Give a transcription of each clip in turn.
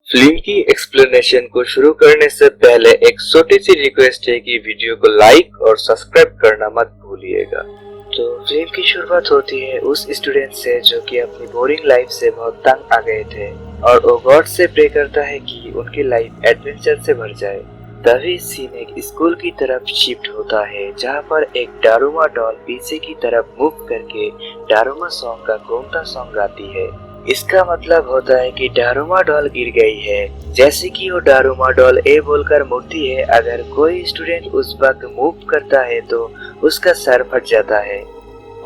Film की explanation को शुरू करने से पहले एक छोटी सी रिक्वेस्ट है कि वीडियो को लाइक और सब्सक्राइब करना मत भूलिएगा। तो फिल्म की शुरुआत होती है उस स्टूडेंट से जो कि अपनी बोरिंग लाइफ से बहुत तंग आ गए थे और वो गॉड से प्रे करता है कि उनकी लाइफ एडवेंचर से भर जाए। तभी सीन एक स्कूल की तरफ शिफ्ट होता है जहाँ पर एक डारुमा डॉल पीछे की तरफ मूव करके डारुमा सॉन्ग का घूमता सॉन्ग गाती है। इसका मतलब होता है कि डारुमा डॉल गिर गई है। जैसे कि वो डारुमा डॉल ए बोलकर मुड़ती है, अगर कोई स्टूडेंट उस वक्त मूव करता है तो उसका सर फट जाता है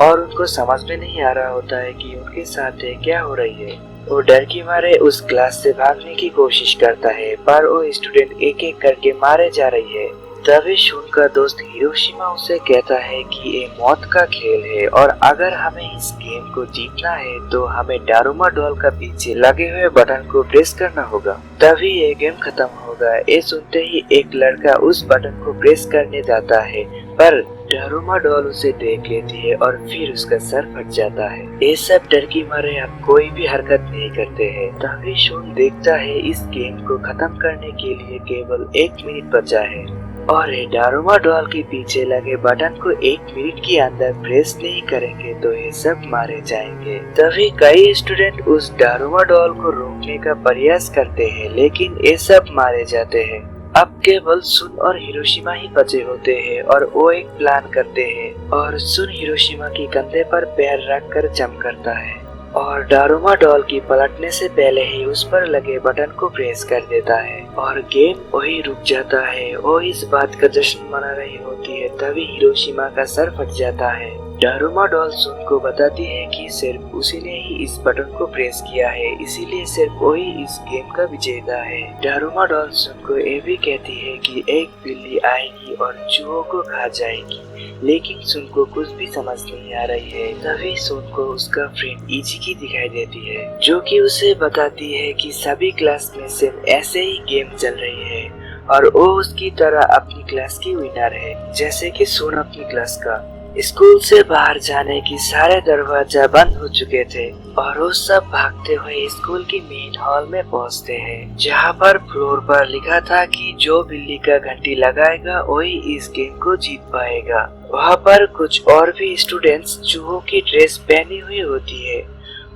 और उनको समझ में नहीं आ रहा होता है कि उनके साथ क्या हो रही है। वो डर के मारे उस क्लास से भागने की कोशिश करता है पर वो स्टूडेंट एक एक करके मारे जा रही है। तभी शून का दोस्त हिरोशिमा उसे कहता है कि ये मौत का खेल है और अगर हमें इस गेम को जीतना है तो हमें डारुमा डॉल का पीछे लगे हुए बटन को प्रेस करना होगा, तभी ये गेम खत्म होगा। ये सुनते ही एक लड़का उस बटन को प्रेस करने जाता है पर डारुमा डॉल उसे देख लेती है और फिर उसका सर फट जाता है। ये सब डर की मारे अब कोई भी हरकत नहीं करते हैं। तभी शून देखता है इस गेम को खत्म करने के लिए केवल 1 मिनट बचा है और डारुमा डॉल के पीछे लगे बटन को 1 मिनट के अंदर प्रेस नहीं करेंगे तो ये सब मारे जाएंगे। तभी कई स्टूडेंट उस डारुमा डॉल को रोकने का प्रयास करते हैं लेकिन ये सब मारे जाते हैं। अब केवल सुन और हिरोशिमा ही बचे होते हैं और वो एक प्लान करते हैं और सुन हिरोशिमा के कंधे पर पैर रखकर जंप करता है और डारुमा डॉल की पलटने से पहले ही उस पर लगे बटन को प्रेस कर देता है और गेम वही रुक जाता है। वो इस बात का जश्न मना रही होती है तभी हिरोशिमा का सर फट जाता है। डारुमा डॉल सुन को बताती है कि सिर्फ उसी ने ही इस बटन को प्रेस किया है, इसीलिए सिर्फ वही इस गेम का विजेता है। डारुमा डॉल सुन को ये भी कहती है कि एक बिल्ली आएगी और चूहों को खा जाएगी, लेकिन सुन को कुछ भी समझ नहीं आ रही है। तभी सुन को उसका फ्रेंड इजिकी दिखाई देती है जो कि उसे बताती है कि सभी क्लास में सिर्फ ऐसे ही गेम चल रही है और वो उसकी तरह अपनी क्लास की विनर है जैसे कि सुन अपनी क्लास का। स्कूल से बाहर जाने की सारे दरवाजा बंद हो चुके थे और वो सब भागते हुए स्कूल की मेन हॉल में पहुंचते हैं जहां पर फ्लोर पर लिखा था कि जो बिल्ली का घंटी लगाएगा वही इस गेम को जीत पाएगा। वहां पर कुछ और भी स्टूडेंट्स चूहों की ड्रेस पहनी हुई होती है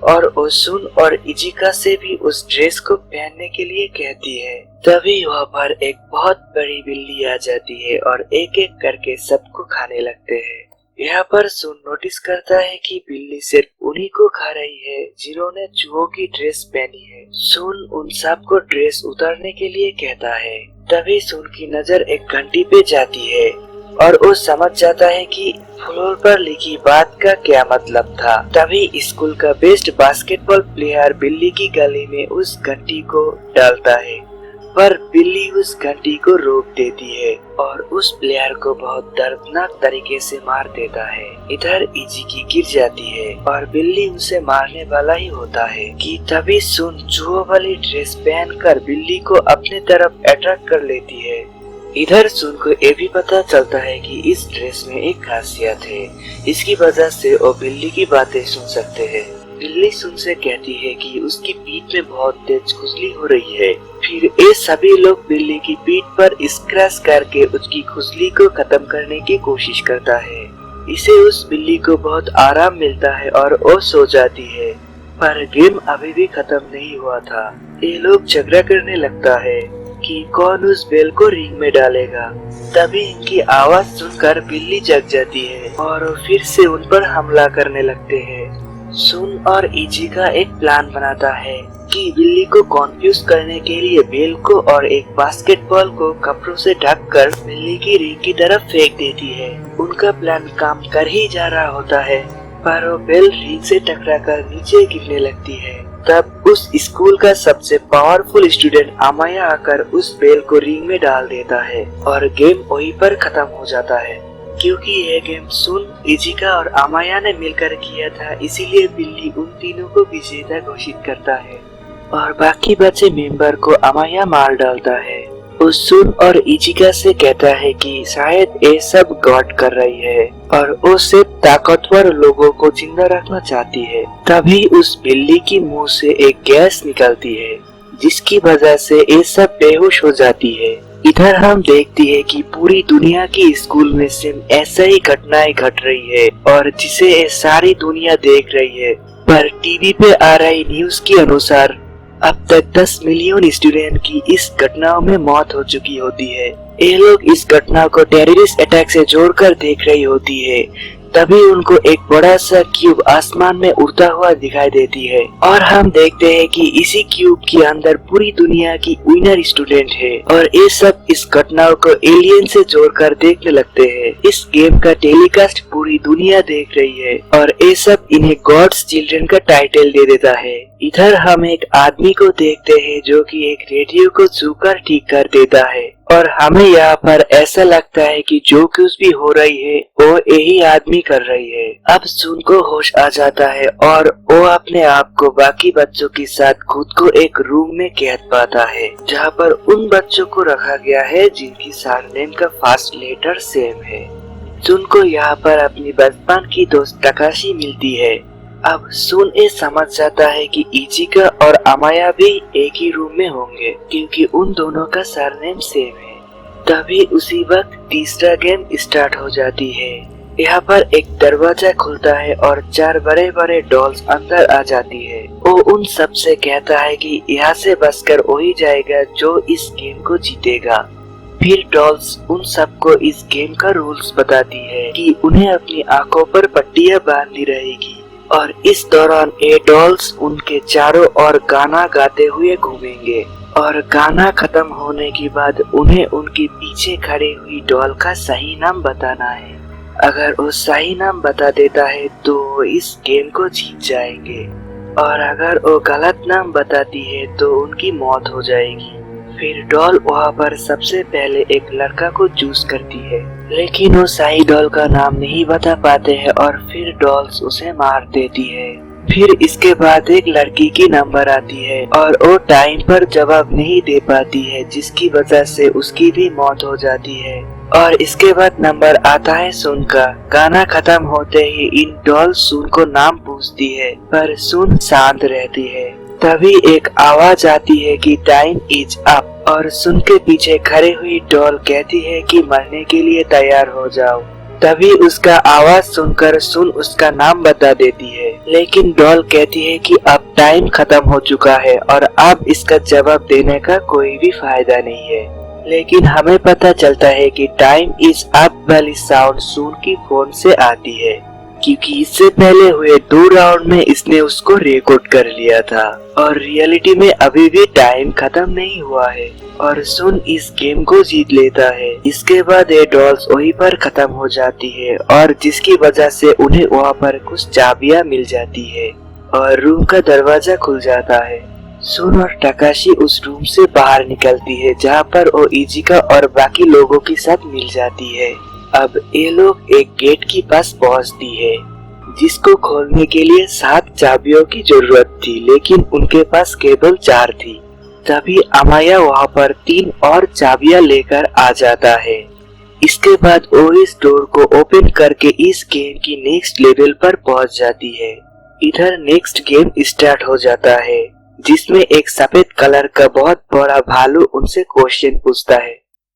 और ओसुन और इजिका से भी उस ड्रेस को पहनने के लिए कहती है। तभी वहाँ पर एक बहुत बड़ी बिल्ली आ जाती है और एक एक करके सबको खाने लगते हैं। यहाँ पर सुन नोटिस करता है कि बिल्ली सिर्फ उन्हीं को खा रही है जिन्होंने चूहों की ड्रेस पहनी है। सुन उन सबको ड्रेस उतारने के लिए कहता है। तभी सुन की नजर एक घंटी पे जाती है और वो समझ जाता है कि फ्लोर पर लिखी बात का क्या मतलब था। तभी स्कूल का बेस्ट बास्केटबॉल प्लेयर बिल्ली की गले में उस घंटी को डालता है पर बिल्ली उस घंटी को रोक देती है और उस प्लेयर को बहुत दर्दनाक तरीके से मार देता है। इधर इजिकी गिर जाती है और बिल्ली उसे मारने वाला ही होता है कि तभी सुन चूहों वाली ड्रेस पहनकर बिल्ली को अपने तरफ अट्रैक्ट कर लेती है। इधर सुन को ये भी पता चलता है कि इस ड्रेस में एक खासियत है, इसकी वजह से वो बिल्ली की बातें सुन सकते हैं। बिल्ली सुन से कहती है कि उसकी पीठ में बहुत तेज खुजली हो रही है। फिर ये सभी लोग बिल्ली की पीठ पर स्क्रैच करके उसकी खुजली को खत्म करने की कोशिश करता है। इसे उस बिल्ली को बहुत आराम मिलता है और वो सो जाती है। पर गेम अभी भी खत्म नहीं हुआ था। ये लोग झगड़ा करने लगता है कि कौन उस बेल को रिंग में डालेगा। तभी इनकी आवाज सुनकर बिल्ली जग जाती है और फिर से उन पर हमला करने लगते हैं। सुन और इजिका एक प्लान बनाता है कि बिल्ली को कॉन्फ्यूज करने के लिए बेल को और एक बास्केटबॉल को कपड़ों से ढककर बिल्ली की रिंग की तरफ फेंक देती है। उनका प्लान काम कर ही जा रहा होता है पर वो बेल रिंग से टकराकर नीचे गिरने लगती है। तब उस स्कूल का सबसे पावरफुल स्टूडेंट अमाया आकर उस बेल को रिंग में डाल देता है और गेम वहीं पर खत्म हो जाता है। क्योंकि यह गेम सुन, इजिका और अमाया ने मिलकर किया था, इसीलिए बिल्ली उन तीनों को विजेता घोषित करता है और बाकी बचे मेंबर को अमाया मार डालता है। उस सुन और इजिका से कहता है कि शायद ये सब गॉड कर रही है और वो सिर्फ ताकतवर लोगों को जिंदा रखना चाहती है। तभी उस बिल्ली की मुंह से एक गैस निकलती है जिसकी वजह से ये सब बेहोश हो जाती है। इधर हम देखते हैं कि पूरी दुनिया की स्कूल में सेम ऐसा ही घटनाएं घट रही है और जिसे ये सारी दुनिया देख रही है। पर टीवी पे आ रही न्यूज के अनुसार अब तक 10 मिलियन स्टूडेंट की इस घटनाओं में मौत हो चुकी होती है। ये लोग इस घटना को टेररिस्ट अटैक से जोड़कर देख रही होती है। तभी उनको एक बड़ा सा क्यूब आसमान में उड़ता हुआ दिखाई देती है और हम देखते हैं कि इसी क्यूब के अंदर पूरी दुनिया की विनर स्टूडेंट है और ये सब इस घटनाओं को एलियन से जोड़कर देखने लगते हैं। इस गेम का टेलीकास्ट पूरी दुनिया देख रही है और ये सब इन्हें गॉड्स चिल्ड्रन का टाइटल दे देता है। इधर हम एक आदमी को देखते हैं जो कि एक रेडियो को छूकर ठीक कर देता है और हमें यहाँ पर ऐसा लगता है कि जो कुछ भी हो रही है वो यही आदमी कर रही है। अब सुन को होश आ जाता है और वो अपने आप को बाकी बच्चों के साथ खुद को एक रूम में कैद पाता है जहाँ पर उन बच्चों को रखा गया है जिनकी सरनेम का फर्स्ट लेटर सेम है। सुन को यहाँ पर अपनी बचपन की दोस्त तकाशी मिलती है। अब सुन ये समझ जाता है कि इचिका और अमाया भी एक ही रूम में होंगे क्योंकि उन दोनों का सरनेम सेम है। तभी उसी वक्त तीसरा गेम स्टार्ट हो जाती है। यहाँ पर एक दरवाजा खुलता है और 4 बड़े बड़े डॉल्स अंदर आ जाती है। वो उन सब से कहता है कि यहाँ से बचकर वही जाएगा जो इस गेम को जीतेगा। फिर डॉल्स उन सबको इस गेम का रूल्स बताती है कि उन्हें अपनी आंखों पर पट्टियां बांधनी रहेगी और इस दौरान ये डॉल्स उनके चारों ओर गाना गाते हुए घूमेंगे और गाना खत्म होने के बाद उन्हें उनके पीछे खड़ी हुई डॉल का सही नाम बताना है। अगर वो सही नाम बता देता है तो वो इस गेम को जीत जाएंगे और अगर वो गलत नाम बताती है तो उनकी मौत हो जाएगी। फिर डॉल वहाँ पर सबसे पहले एक लड़का को चूज करती है लेकिन वो सही डॉल का नाम नहीं बता पाते हैं और फिर डॉल्स उसे मार देती है। फिर इसके बाद एक लड़की की नंबर आती है और वो टाइम पर जवाब नहीं दे पाती है जिसकी वजह से उसकी भी मौत हो जाती है। और इसके बाद नंबर आता है सुन का। गाना खत्म होते ही इन डॉल्स सुन को नाम पूछती है पर सुन शांत रहती है। तभी एक आवाज आती है कि टाइम इज अप और सुन के पीछे खड़े हुई डॉल कहती है कि मरने के लिए तैयार हो जाओ। तभी उसका आवाज सुनकर सुन उसका नाम बता देती है लेकिन डॉल कहती है कि अब टाइम खत्म हो चुका है और अब इसका जवाब देने का कोई भी फायदा नहीं है। लेकिन हमें पता चलता है कि टाइम इज अप वाली साउंड सुन की फोन से आती है क्योंकि इससे पहले हुए 2 राउंड में इसने उसको रिकॉर्ड कर लिया था और रियलिटी में अभी भी टाइम खत्म नहीं हुआ है और सुन इस गेम को जीत लेता है। इसके बाद ये डॉल्स वहीं पर खत्म हो जाती है और जिसकी वजह से उन्हें वहाँ पर कुछ चाबियां मिल जाती है और रूम का दरवाजा खुल जाता है। सुन और तकाशी उस रूम से बाहर निकलती है जहाँ पर वो इचिका और बाकी लोगों के साथ मिल जाती है। अब ये लोग एक गेट के पास पहुँचती है जिसको खोलने के लिए 7 चाबियों की जरूरत थी लेकिन उनके पास केवल 4 थी। तभी अमाया वहाँ पर 3 और चाबियां लेकर आ जाता है। इसके बाद वो इस डोर को ओपन करके इस गेम की नेक्स्ट लेवल पर पहुँच जाती है। इधर नेक्स्ट गेम स्टार्ट हो जाता है जिसमें एक सफेद कलर का बहुत बड़ा भालू उनसे क्वेश्चन पूछता है।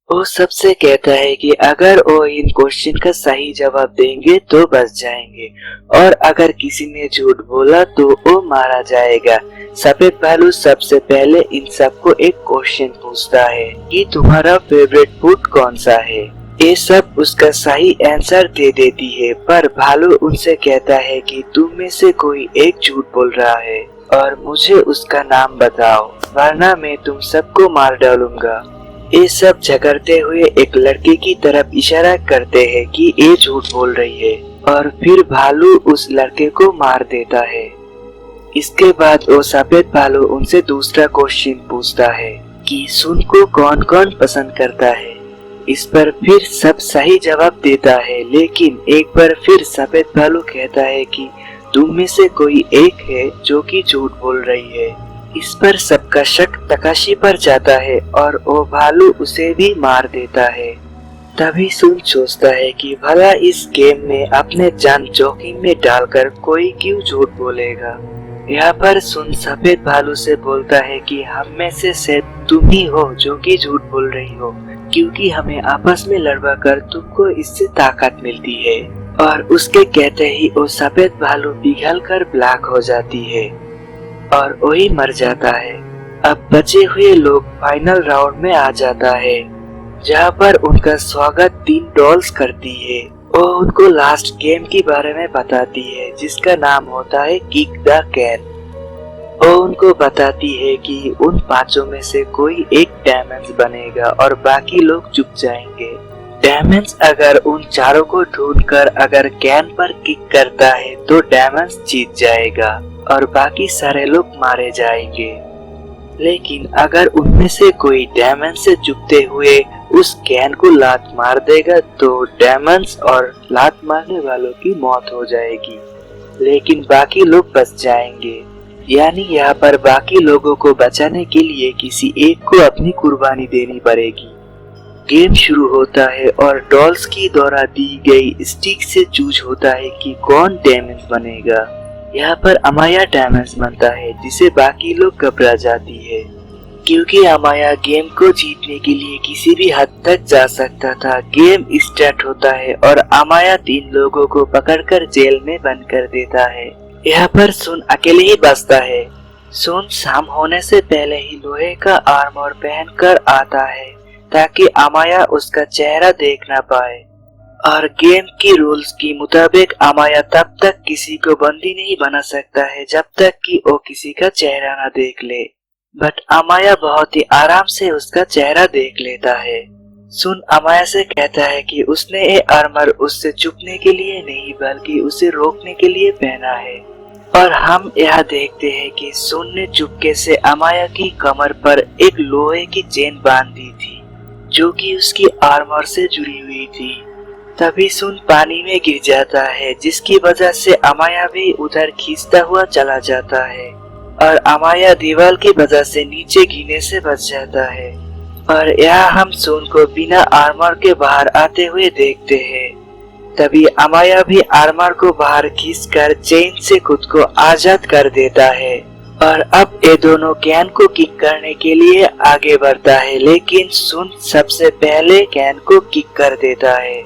वो सबसे कहता है कि अगर वो इन क्वेश्चन का सही जवाब देंगे तो बच जाएंगे और अगर किसी ने झूठ बोला तो वो मारा जाएगा। सफेद भालू सबसे पहले इन सबको एक क्वेश्चन पूछता है कि तुम्हारा फेवरेट फूड कौन सा है। ये सब उसका सही आंसर दे देती है पर भालू उनसे कहता है कि तुम में से कोई एक झूठ बोल रहा है और मुझे उसका नाम बताओ वरना मैं तुम सबको मार डालूंगा। ये सब झगड़ते हुए एक लड़के की तरफ इशारा करते हैं कि ये झूठ बोल रही है और फिर भालू उस लड़के को मार देता है। इसके बाद वो सफेद भालू उनसे दूसरा क्वेश्चन पूछता है कि सुन को कौन कौन पसंद करता है। इस पर फिर सब सही जवाब देता है लेकिन एक बार फिर सफेद भालू कहता है कि तुम में से कोई एक है जो कि झूठ बोल रही है। इस पर सबका शक तकाशी पर जाता है और वो भालू उसे भी मार देता है। तभी सुन सोचता है कि भला इस गेम में अपने जान जोखिम में डालकर कोई क्यों झूठ बोलेगा। यहाँ पर सुन सफेद भालू से बोलता है कि हम में से सिर्फ तुम ही हो जो कि झूठ बोल रही हो, क्योंकि हमें आपस में लड़वा कर तुमको इससे ताकत मिलती है। और उसके कहते ही वो सफेद भालू पिघल कर ब्लैक हो जाती है और वही मर जाता है। अब बचे हुए लोग फाइनल राउंड में आ जाता है, जहाँ पर उनका स्वागत 3 डॉल्स करती है। वो उनको लास्ट गेम के बारे में बताती है, जिसका नाम होता है किक द कैन। वो उनको बताती है कि उन 5 में से कोई एक डायमंड बनेगा और बाकी लोग चुप जाएंगे। डायमंड अगर उन 4 को ढूंढकर अगर कैन पर किक करता है तो डायमंड जीत जाएगा और बाकी सारे लोग मारे जाएंगे। लेकिन अगर उनमें से कोई डायमंड से चुपते हुए उस कैन को लात मार देगा तो डायमंड्स और लात मारने वालों की मौत हो जाएगी, लेकिन बाकी लोग बच जाएंगे। यानी यहाँ पर बाकी लोगों को बचाने के लिए किसी एक को अपनी कुर्बानी देनी पड़ेगी। गेम शुरू होता है और डॉल्स की द्वारा दी गई स्टिक से चूज होता है कि कौन डायमंड बनेगा। यहाँ पर अमाया डायमंड बनता है, जिसे बाकी लोग घबरा जाती है, क्योंकि अमाया गेम को जीतने के लिए किसी भी हद तक जा सकता था। गेम स्टार्ट होता है और अमाया 3 लोगों को पकड़कर जेल में बंद कर देता है। यहाँ पर सुन अकेले ही बचता है। सुन शाम होने से पहले ही लोहे का आर्मर पहनकर आता है ताकि अमाया उसका चेहरा देख ना पाए। और गेम की रूल्स के मुताबिक अमाया तब तक किसी को बंदी नहीं बना सकता है जब तक कि वो किसी का चेहरा ना देख ले। बट अमाया बहुत ही आराम से उसका चेहरा देख लेता है। सुन अमाया से कहता है कि उसने ये आर्मर उससे छुपने के लिए नहीं बल्कि उसे रोकने के लिए पहना है। और हम यह देखते हैं कि सुन ने चुपके से अमाया की कमर पर एक लोहे की चेन बांध दी थी, जो कि उसकी आर्मर से जुड़ी हुई थी। तभी सुन पानी में गिर जाता है, जिसकी वजह से अमाया भी उधर खींचता हुआ चला जाता है और अमाया दीवार की वजह से नीचे गिरने से बच जाता है। और यहाँ हम सुन को बिना आर्मर के बाहर आते हुए देखते हैं। तभी अमाया भी आर्मर को बाहर खींचकर चेन से खुद को आजाद कर देता है और अब ये दोनों कैन को किक करने के लिए आगे बढ़ता है, लेकिन सुन सबसे पहले कैन को किक कर देता है,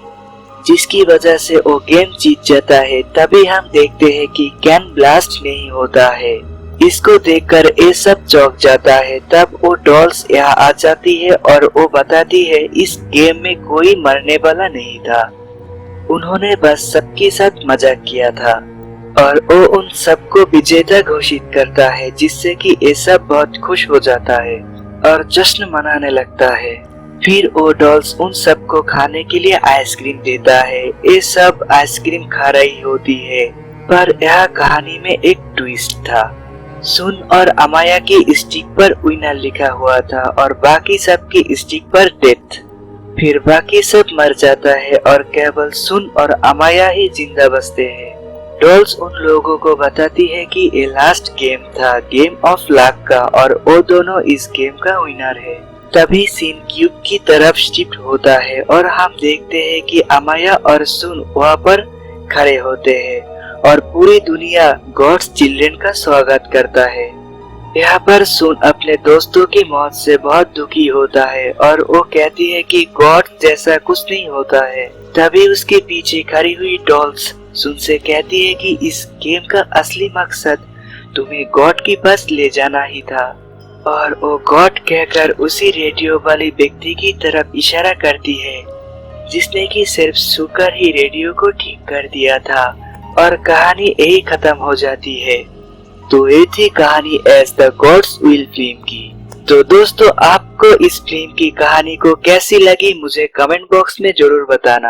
जिसकी वजह से वो गेम जीत जाता है। तभी हम देखते हैं कि कैन ब्लास्ट नहीं होता है। इसको देखकर ये सब चौंक जाता है। तब वो डॉल्स यहाँ आ जाती है और वो बताती है इस गेम में कोई मरने वाला नहीं था, उन्होंने बस सबके साथ मजाक किया था। और वो उन सबको विजेता घोषित करता है, जिससे कि ये सब बहुत खुश हो जाता है और जश्न मनाने लगता है। फिर वो डॉल्स उन सबको खाने के लिए आइसक्रीम देता है। ये सब आइसक्रीम खा रही होती है, पर यह कहानी में एक ट्विस्ट था। सुन और अमाया की स्टिक पर विनर लिखा हुआ था और बाकी सब की स्टिक पर डेथ। फिर बाकी सब मर जाता है और केवल सुन और अमाया ही जिंदा बचते हैं। डॉल्स उन लोगों को बताती है कि ये लास्ट गेम था, गेम ऑफ लक का, और वो दोनों इस गेम का विनर है। तभी सीन क्यूब की तरफ शिफ्ट होता है और हम देखते हैं कि अमाया और सुन वहाँ पर खड़े होते हैं और पूरी दुनिया गॉड्स चिल्ड्रन का स्वागत करता है। यहाँ पर सुन अपने दोस्तों की मौत से बहुत दुखी होता है और वो कहती है कि गॉड जैसा कुछ नहीं होता है। तभी उसके पीछे खड़ी हुई डॉल्स सुन से कहती है कि इस गेम का असली मकसद तुम्हें गॉड के पास ले जाना ही था। और वो गॉड कहकर उसी रेडियो वाली व्यक्ति की तरफ इशारा करती है, जिसने कि सिर्फ सुकर ही रेडियो को ठीक कर दिया था और कहानी यही खत्म हो जाती है। तो ये थी कहानी as the gods will film की। तो दोस्तों, आपको इस फिल्म की कहानी को कैसी लगी मुझे कमेंट बॉक्स में जरूर बताना।